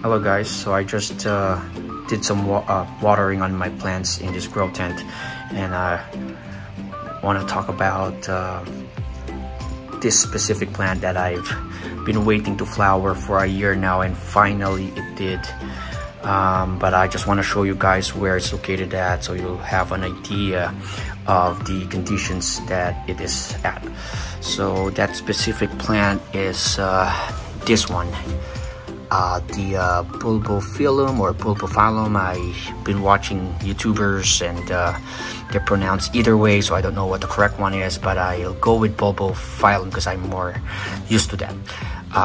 Hello guys, so I just did some watering on my plants in this grow tent, and I want to talk about this specific plant that I've been waiting to flower for a year now, and finally it did. But I just want to show you guys where it's located at, so you'll have an idea of the conditions that it is at. So that specific plant is this one. The Bulbophyllum or Bulbophyllum. I've been watching YouTubers and they're pronounced either way, so I don't know what the correct one is, but I'll go with Bulbophyllum because I'm more used to that.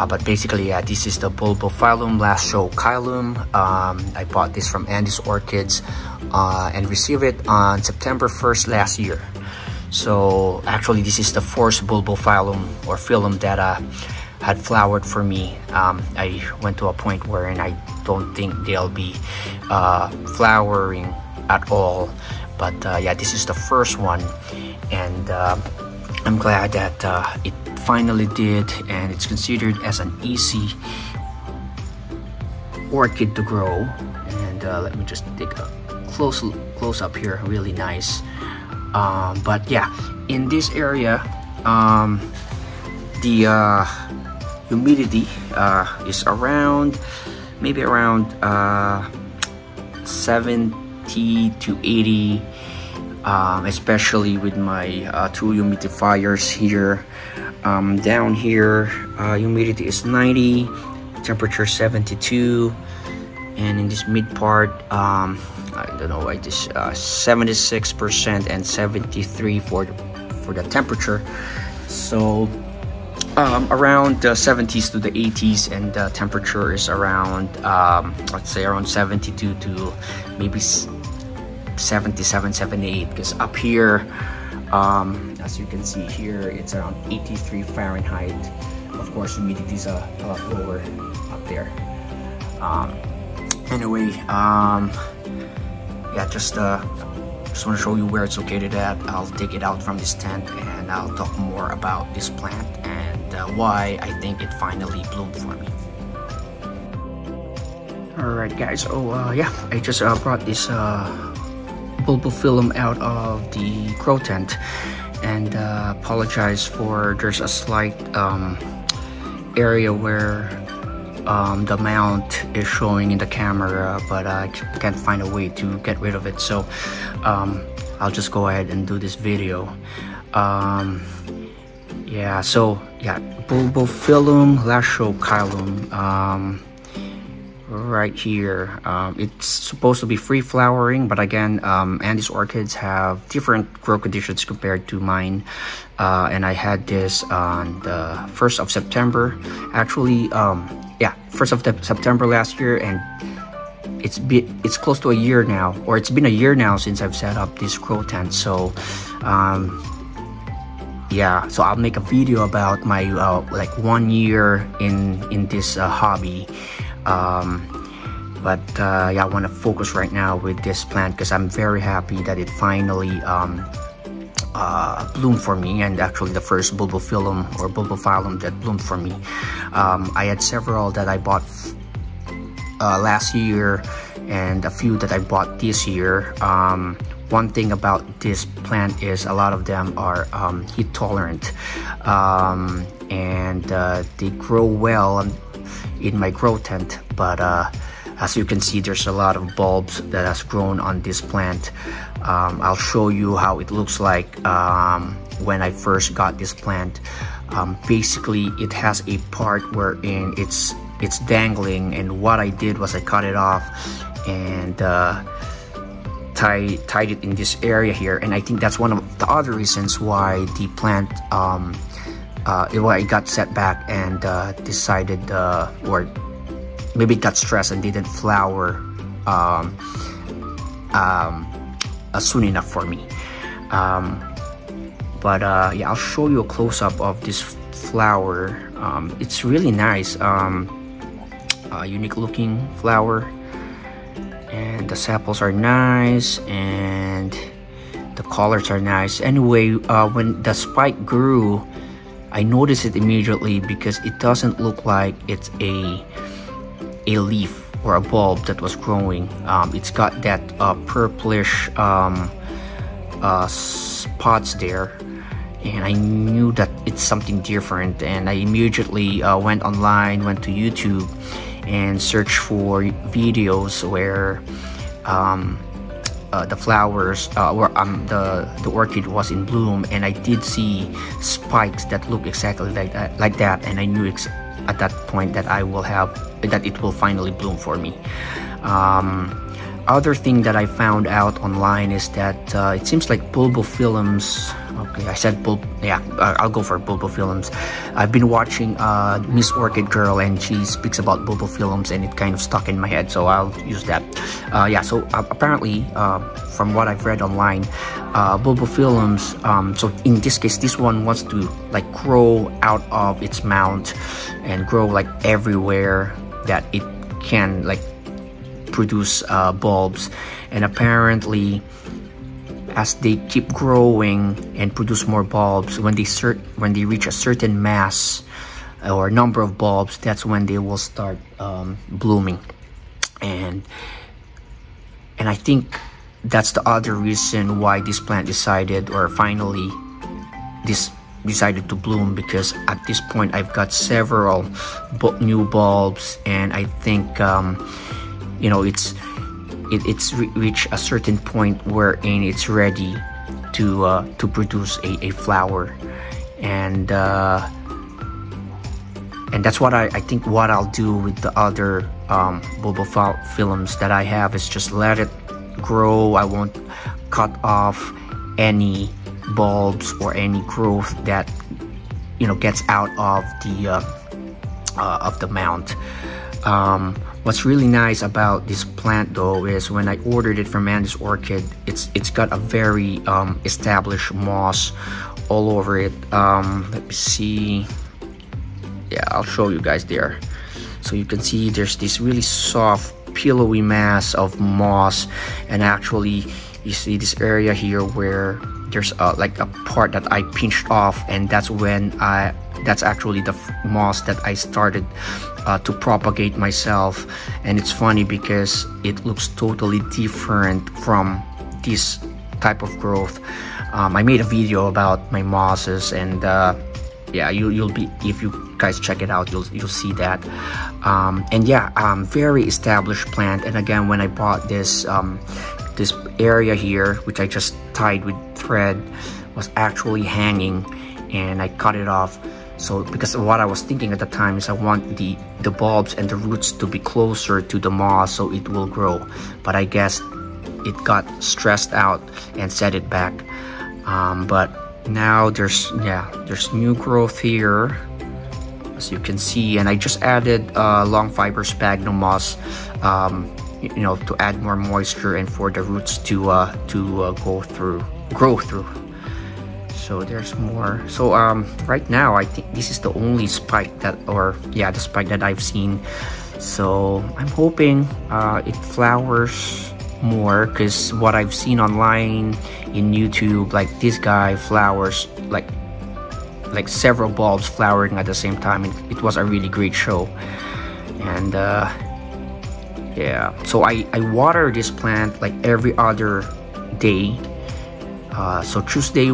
But basically, this is the Bulbophyllum lasiochilum. I bought this from Andy's Orchids and received it on September 1st last year. So actually, this is the first Bulbophyllum or phyllum that had flowered for me. I went to a point wherein I don't think they'll be flowering at all, but yeah, this is the first one, and I'm glad that it finally did, and it's considered as an easy orchid to grow. And let me just take a close up here. Really nice. But yeah, in this area, the humidity is around maybe around 70 to 80, especially with my two humidifiers here. Down here, humidity is 90, temperature 72, and in this mid part, I don't know why this 76% and 73 for the temperature. So around the 70s to the 80s, and the temperature is around let's say around 72 to maybe 77, 78, because up here, as you can see here, it's around 83 Fahrenheit. Of course, humidity is a lot lower up there. Anyway, yeah, just want to show you where it's located at. I'll take it out from this tent and I'll talk more about this plant and why I think it finally bloomed for me. Alright guys, yeah, I just brought this Bulbophyllum out of the grow tent, and apologize for there's a slight area where the mount is showing in the camera, but I can't find a way to get rid of it, so I'll just go ahead and do this video. Yeah, so yeah, Bulbophyllum lasiochilum, right here. It's supposed to be free flowering, but again, Andy's Orchids have different grow conditions compared to mine, and I had this on the 1st of September. Actually, yeah, 1st of September last year, and it's close to a year now, or it's been a year now since I've set up this grow tent. So yeah, so I'll make a video about my like 1 year in this hobby. But yeah, I want to focus right now with this plant because I'm very happy that it finally bloomed for me, and actually the first Bulbophyllum or Bulbophyllum that bloomed for me. I had several that I bought last year and a few that I bought this year. One thing about this plant is a lot of them are heat tolerant, and they grow well in my grow tent, but as you can see, there's a lot of bulbs that has grown on this plant. I'll show you how it looks like when I first got this plant. Basically, it has a part wherein it's dangling, and what I did was I cut it off and tied it in this area here, and I think that's one of the other reasons why the plant why it got set back and decided or maybe it got stressed and didn't flower soon enough for me. But yeah, I'll show you a close-up of this flower. It's really nice, unique looking flower, and the sepals are nice and the colors are nice. Anyway, when the spike grew, I noticed it immediately because it doesn't look like it's a leaf or a bulb that was growing. It's got that purplish spots there, and I knew that it's something different, and I immediately went online, went to YouTube and searched for videos where the flowers where the orchid was in bloom, and I did see spikes that look exactly like that, and I knew at that point that it will finally bloom for me. Other thing that I found out online is that it seems like bulbophyllums. Okay, I said I'll go for bulbophyllums. I've been watching Miss Orchid Girl, and she speaks about bulbophyllums, and it kind of stuck in my head, so I'll use that. So apparently, from what I've read online, bulbophyllums, so in this case, this one wants to like grow out of its mount and grow like everywhere that it can, like produce bulbs. And apparently, as they keep growing and produce more bulbs, when they reach a certain mass or number of bulbs, that's when they will start blooming. And I think that's the other reason why this plant decided to bloom, because at this point I've got several new bulbs, and I think it's reached a certain point wherein it's ready to produce a flower, and that's what I think what I'll do with the other bulbophyllums that I have, is just let it grow. I won't cut off any bulbs or any growth that gets out of the mount. What's really nice about this plant though is when I ordered it from Andy's Orchid, it's got a very established moss all over it. Let me see. Yeah, I'll show you guys there. So you can see there's this really soft, pillowy mass of moss, and actually you see this area here where there's like a part that I pinched off, and that's actually the moss that I started to propagate myself. And it's funny because it looks totally different from this type of growth. I made a video about my mosses, and yeah, you'll be, if you guys check it out, you'll see that. And yeah, very established plant. And again, when I bought this this area here, which I just tied with thread, was actually hanging, and I cut it off. So because what I was thinking at the time is I want the bulbs and the roots to be closer to the moss so it will grow, but I guess it got stressed out and set it back. But now there's new growth here, as you can see, and I just added long fiber sphagnum moss, to add more moisture and for the roots to grow through. So there's more. So right now I think this is the only spike the spike that I've seen. So I'm hoping it flowers more, because what I've seen online in YouTube, like this guy flowers like several bulbs flowering at the same time, and it was a really great show. And yeah, so I water this plant like every other day. So Tuesday,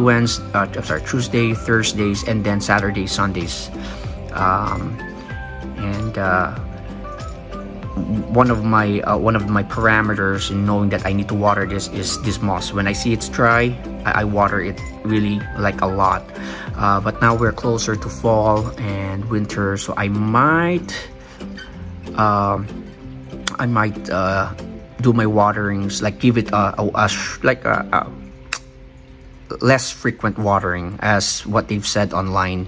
Thursdays, and then Saturdays, Sundays. One of my parameters in knowing that I need to water this is this moss. When I see it's dry, I water it really like a lot. But now we're closer to fall and winter, so I might do my waterings, like give it a less frequent watering as what they've said online.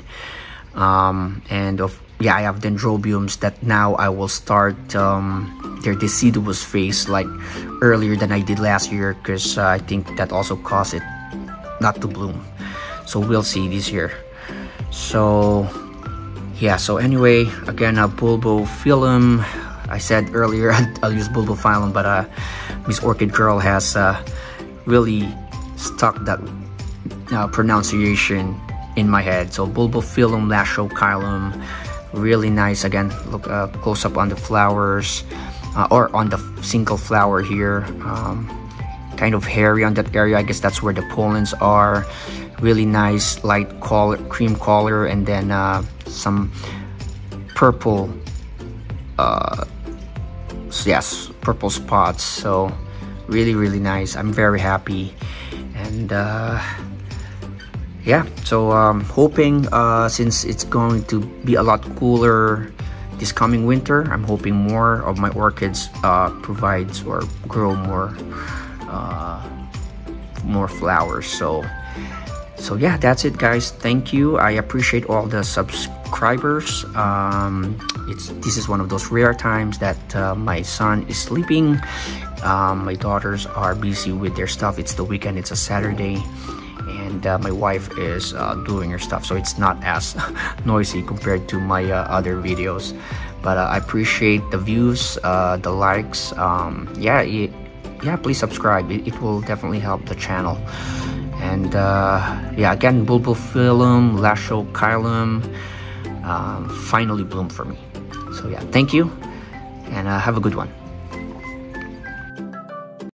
I have dendrobiums that now I will start their deciduous phase like earlier than I did last year, because I think that also caused it not to bloom. So we'll see this year. So yeah, so anyway, again, bulbophyllum. I said earlier I'll use bulbophyllum, but Miss Orchid Girl has really stuck that pronunciation in my head. So Bulbophyllum lasiochilum, really nice. Again, look close up on the flowers. or on the single flower here. Kind of hairy on that area. I guess that's where the pollens are. Really nice light color, cream color, and then some purple, yes, purple spots. So really nice. I'm very happy. And yeah, so hoping since it's going to be a lot cooler this coming winter, I'm hoping more of my orchids provides or grow more flowers. So yeah, that's it, guys. Thank you. I appreciate all the subscribers. This is one of those rare times that my son is sleeping. My daughters are busy with their stuff. It's the weekend, it's a Saturday, and my wife is doing her stuff, so it's not as noisy compared to my other videos. But I appreciate the views, the likes. Yeah, please subscribe. It will definitely help the channel. And yeah, again, Bulbophyllum, lasiochilum finally bloomed for me. So yeah, thank you, and have a good one.